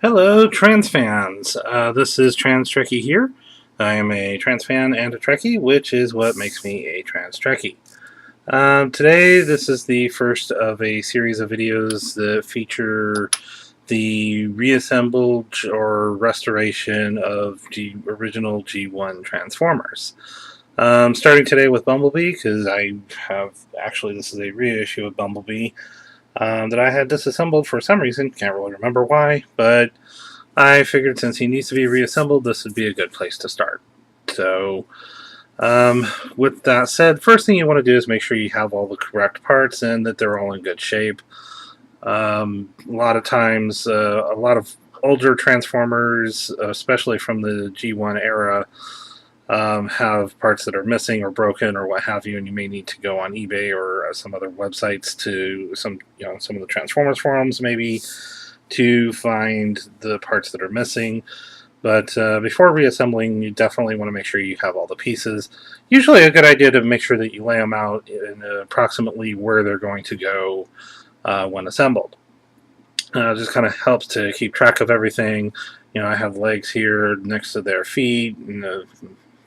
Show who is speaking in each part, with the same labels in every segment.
Speaker 1: Hello, trans fans. This is Trans Trekkie here. I am a trans fan and a Trekkie, which is what makes me a trans Trekkie. Today, this is the first of a series of videos that feature the reassembled or restoration of the original G1 Transformers. Starting today with Bumblebee, because this is a reissue of Bumblebee that I had disassembled for some reason. Can't really remember why, but I figured since he needs to be reassembled, this would be a good place to start. So, with that said, first thing you want to do is make sure you have all the correct parts and that they're all in good shape. A lot of times, a lot of older Transformers, especially from the G1 era, have parts that are missing or broken or what have you, and you may need to go on eBay or some other websites to some of the Transformers forums maybe to find the parts that are missing. But before reassembling, you definitely want to make sure you have all the pieces. Usually a good idea to make sure that you lay them out in approximately where they're going to go when assembled. Just kind of helps to keep track of everything. I have legs here next to their feet, and the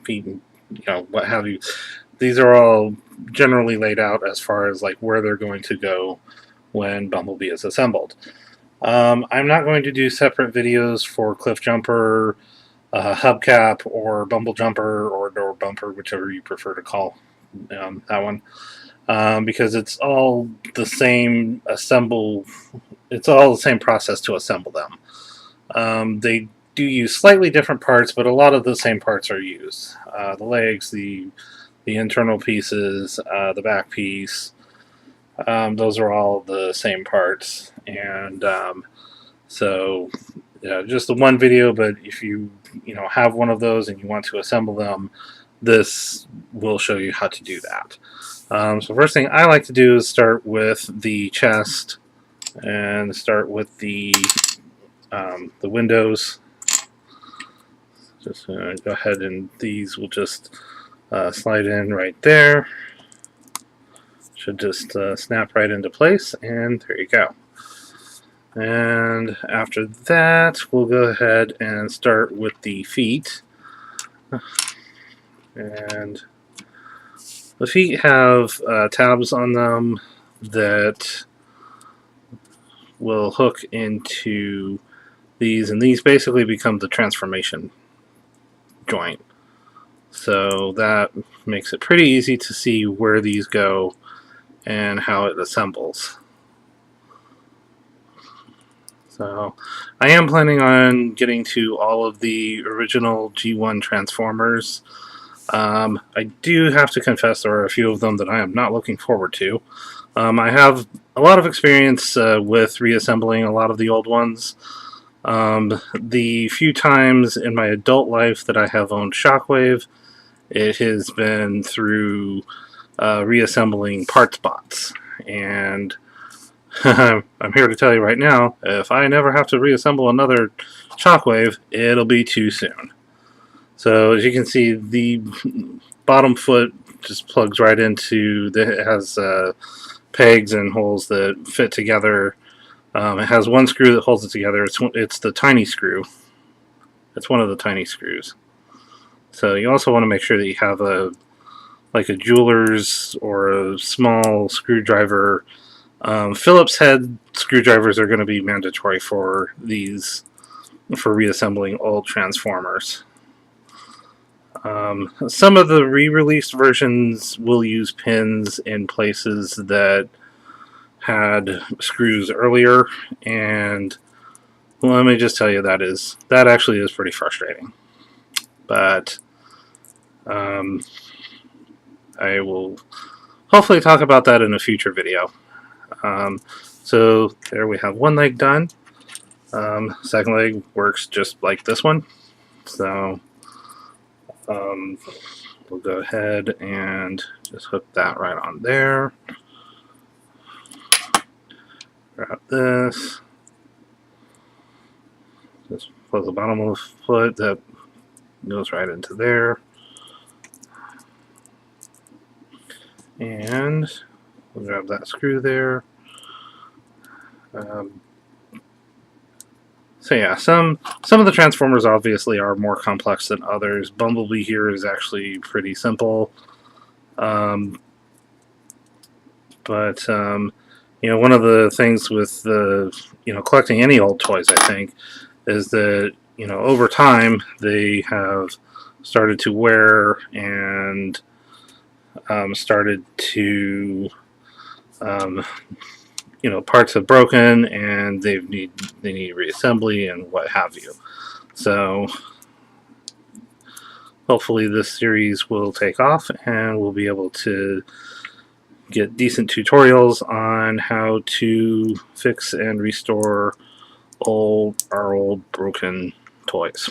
Speaker 1: feet, and, what have you. These are all generally laid out as far as like where they're going to go when Bumblebee is assembled. I'm not going to do separate videos for Cliff Jumper, Hubcap, or Bumble Jumper, or Door Bumper, whichever you prefer to call that one, because it's all the same assemble. It's all the same process to assemble them. They do use slightly different parts, but a lot of the same parts are used. The legs, the internal pieces, the back piece. Those are all the same parts, and so just the one video. But if you have one of those and you want to assemble them, this will show you how to do that. So first thing I like to do is start with the chest and start with the windows. Just go ahead, and these will just slide in right there. Should just snap right into place, and there you go. And after that, we'll go ahead and start with the feet. And the feet have tabs on them that will hook into these, and these basically become the transformation joint. So that makes it pretty easy to see where these go and how it assembles. So I am planning on getting to all of the original G1 Transformers. I do have to confess there are a few of them that I am not looking forward to. I have a lot of experience with reassembling a lot of the old ones. The few times in my adult life that I have owned Shockwave, it has been through reassembling parts bots. And I'm here to tell you right now, if I never have to reassemble another Shockwave, it'll be too soon. So as you can see, the bottom foot just plugs right into, it has pegs and holes that fit together. It has one screw that holds it together. It's the tiny screw. It's one of the tiny screws. So you also want to make sure that you have a jeweler's or a small screwdriver. Phillips head screwdrivers are going to be mandatory for these, for reassembling old Transformers. Some of the re-released versions will use pins in places that had screws earlier, and well, let me just tell you that actually is pretty frustrating. But I will hopefully talk about that in a future video. So there we have one leg done. Second leg works just like this one. So we'll go ahead and just hook that right on there. Grab this. Just plug the bottom of the foot that goes right into there. And we'll grab that screw there. So yeah, some of the Transformers obviously are more complex than others. Bumblebee here is actually pretty simple. Um, but one of the things with the collecting any old toys, I think, is that over time they have started to wear and started to um, parts have broken and they need reassembly and what have you. So hopefully this series will take off and we'll be able to get decent tutorials on how to fix and restore our old broken toys.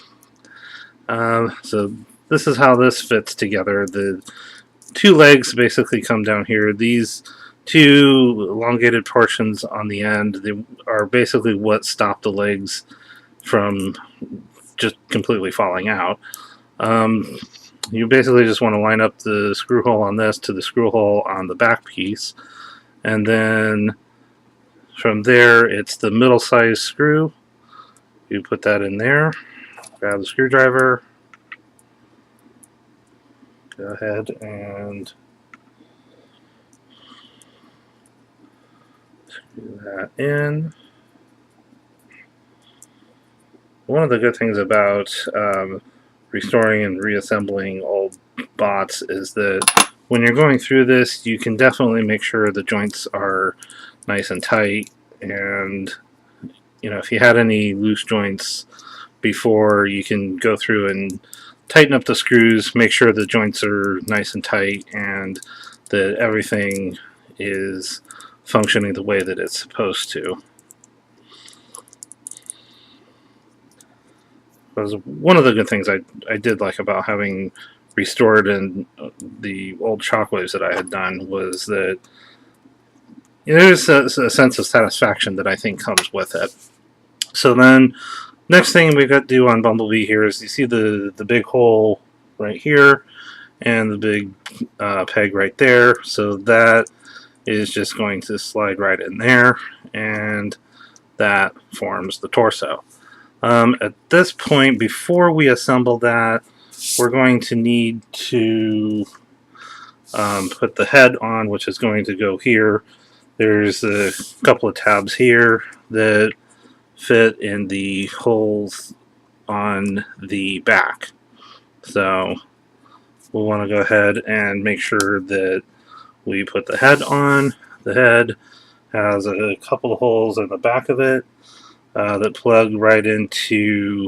Speaker 1: So this is how this fits together. The two legs basically come down here. These two elongated portions on the end, they are basically what stop the legs from just completely falling out. You basically just want to line up the screw hole on this to the screw hole on the back piece, and then from there it's the middle size screw. You put that in there, grab the screwdriver, go ahead and screw that in. One of the good things about restoring and reassembling old bots is that when you're going through this, you can definitely make sure the joints are nice and tight, and if you had any loose joints before, you can go through and tighten up the screws, make sure the joints are nice and tight, and that everything is functioning the way that it's supposed to. Was one of the good things I did like about having restored and the old shockwaves that I had done was that there's a sense of satisfaction that I think comes with it. So then, next thing we've got to do on Bumblebee here is you see the big hole right here and the big peg right there. So that is just going to slide right in there, and that forms the torso. At this point, before we assemble that, we're going to need to put the head on, which is going to go here. There's a couple of tabs here that fit in the holes on the back. So we'll want to go ahead and make sure that we put the head on. The head has a couple of holes in the back of it that plug right into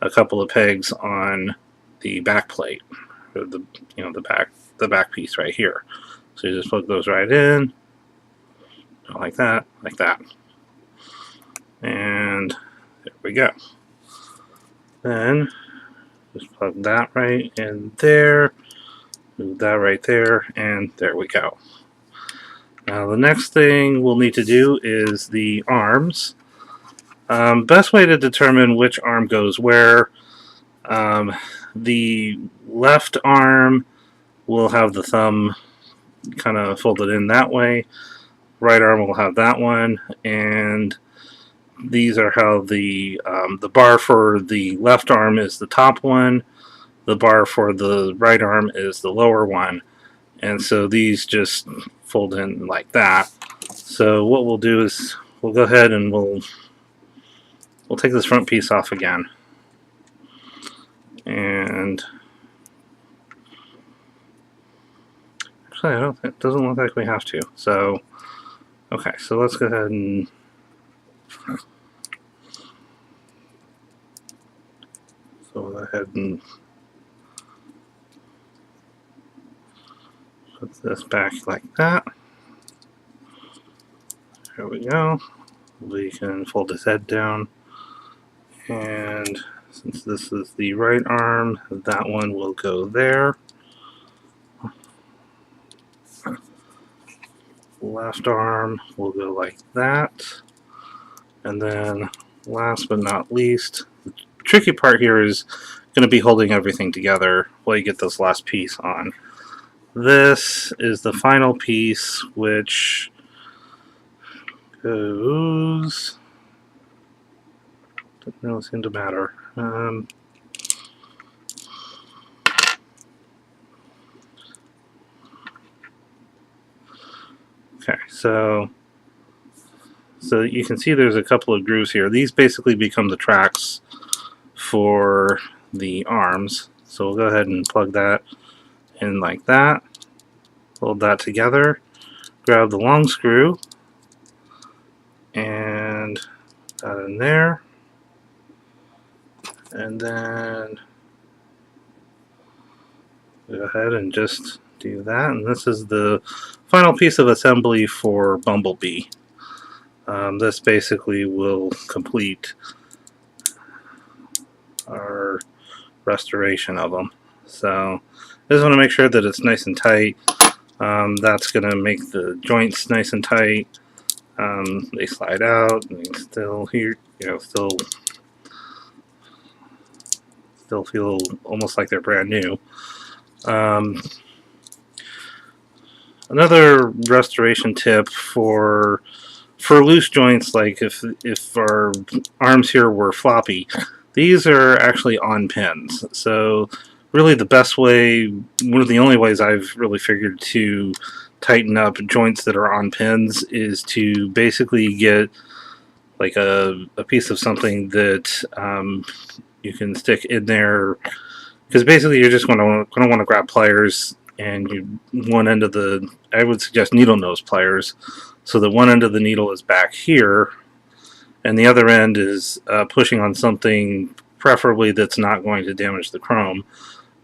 Speaker 1: a couple of pegs on the back plate, or the back piece right here. So you just plug those right in, like that, and there we go. Then just plug that right in there, move that right there, and there we go. Now the next thing we'll need to do is the arms. Best way to determine which arm goes where. The left arm will have the thumb kind of folded in that way. Right arm will have that one, and these are how the bar for the left arm is the top one. The bar for the right arm is the lower one, and so these just fold in like that. So what we'll do is we'll go ahead and we'll take this front piece off again. And actually, it doesn't look like we have to. So, okay, so let's go ahead and put this back like that. There we go. We can fold his head down, and since this is the right arm, that one will go there. Left arm will go like that. And then last but not least, the tricky part here is going to be holding everything together while you get this last piece on. This is the final piece, which goes Doesn't really seem to matter. Okay, so you can see there's a couple of grooves here. These basically become the tracks for the arms. So we'll go ahead and plug that in like that. Hold that together. Grab the long screw and that in there. And then go ahead and just do that. And this is the final piece of assembly for Bumblebee. This basically will complete our restoration of them. So I just want to make sure that it's nice and tight. That's going to make the joints nice and tight. They slide out and still here, still feel almost like they're brand new. Another restoration tip for loose joints, like if our arms here were floppy, these are actually on pins. So really the best way, one of the only ways I've really figured to tighten up joints that are on pins is to basically get like a piece of something that you can stick in there, because basically you're just going to want to grab pliers, and one end of the, I would suggest needle nose pliers, so that one end of the needle is back here and the other end is pushing on something preferably that's not going to damage the chrome,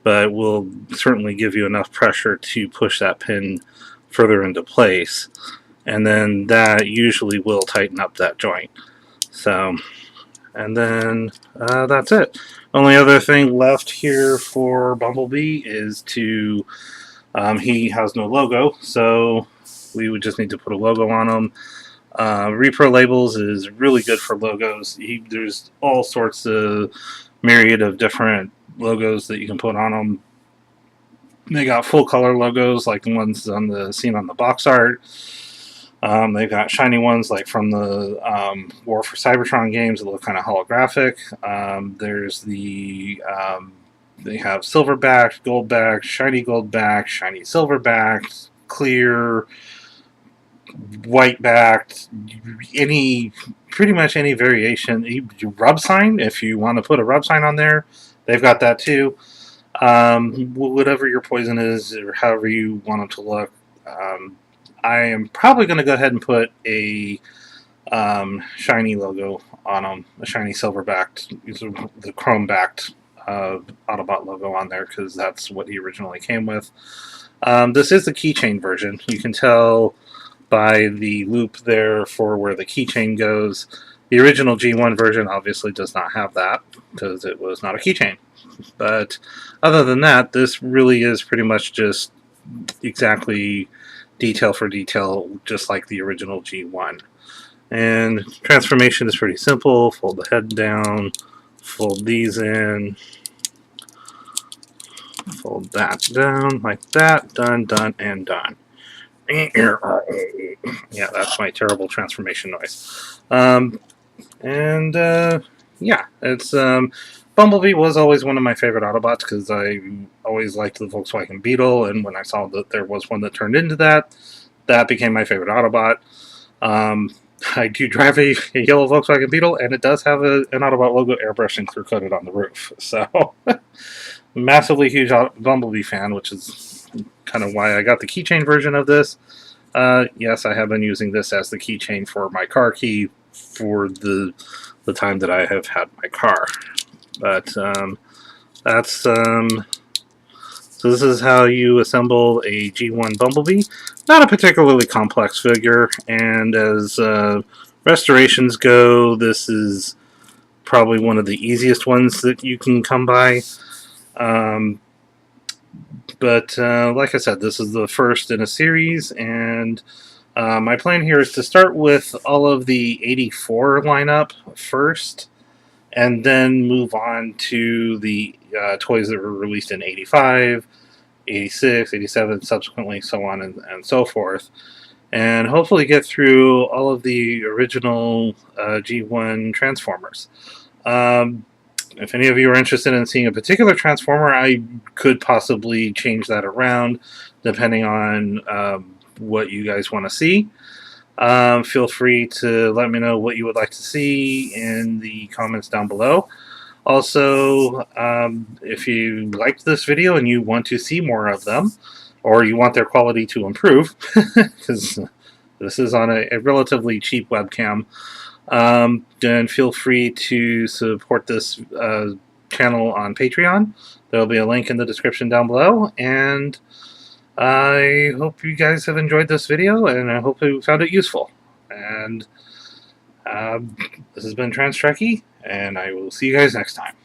Speaker 1: but will certainly give you enough pressure to push that pin further into place, and then that usually will tighten up that joint. So, and then that's it. Only other thing left here for Bumblebee is to, he has no logo, so we would just need to put a logo on him. Repro Labels is really good for logos. There's all sorts of myriad of different logos that you can put on them. They got full color logos like the ones seen on the box art. They've got shiny ones like from the War for Cybertron games that look kind of holographic. There's they have silver backed, gold backed, shiny gold backed, shiny silver backed, clear, white backed, pretty much any variation. Rub sign, if you want to put a rub sign on there, they've got that too. Whatever your poison is, or however you want them to look. I am probably going to go ahead and put a shiny logo on them, a shiny silver backed, the chrome backed Autobot logo on there, because that's what he originally came with. This is the keychain version. You can tell by the loop there for where the keychain goes. The original G1 version obviously does not have that because it was not a keychain. But other than that, this really is pretty much just exactly detail for detail, just like the original G1. And transformation is pretty simple. Fold the head down, fold these in, fold that down like that, done, done, and done. Yeah, that's my terrible transformation noise. Yeah, it's Bumblebee was always one of my favorite Autobots because I always liked the Volkswagen Beetle, and when I saw that there was one that turned into that, that became my favorite Autobot. I do drive a yellow Volkswagen Beetle, and it does have an Autobot logo airbrushed and clear-coated on the roof. So, massively huge Bumblebee fan, which is kind of why I got the keychain version of this. Yes, I have been using this as the keychain for my car key for the time that I have had my car. But that's so this is how you assemble a G1 Bumblebee. Not a particularly complex figure, and as restorations go, this is probably one of the easiest ones that you can come by. But like I said, this is the first in a series, and my plan here is to start with all of the 84 lineup first, and then move on to the toys that were released in 85, 86, 87, subsequently, so on and so forth. And hopefully get through all of the original G1 Transformers. If any of you are interested in seeing a particular Transformer, I could possibly change that around depending on what you guys want to see. Feel free to let me know what you would like to see in the comments down below. Also, if you liked this video and you want to see more of them, or you want their quality to improve, because this is on a relatively cheap webcam, then feel free to support this channel on Patreon. There will be a link in the description down below, and I hope you guys have enjoyed this video, and I hope you found it useful. And this has been Trans Trekkie, and I will see you guys next time.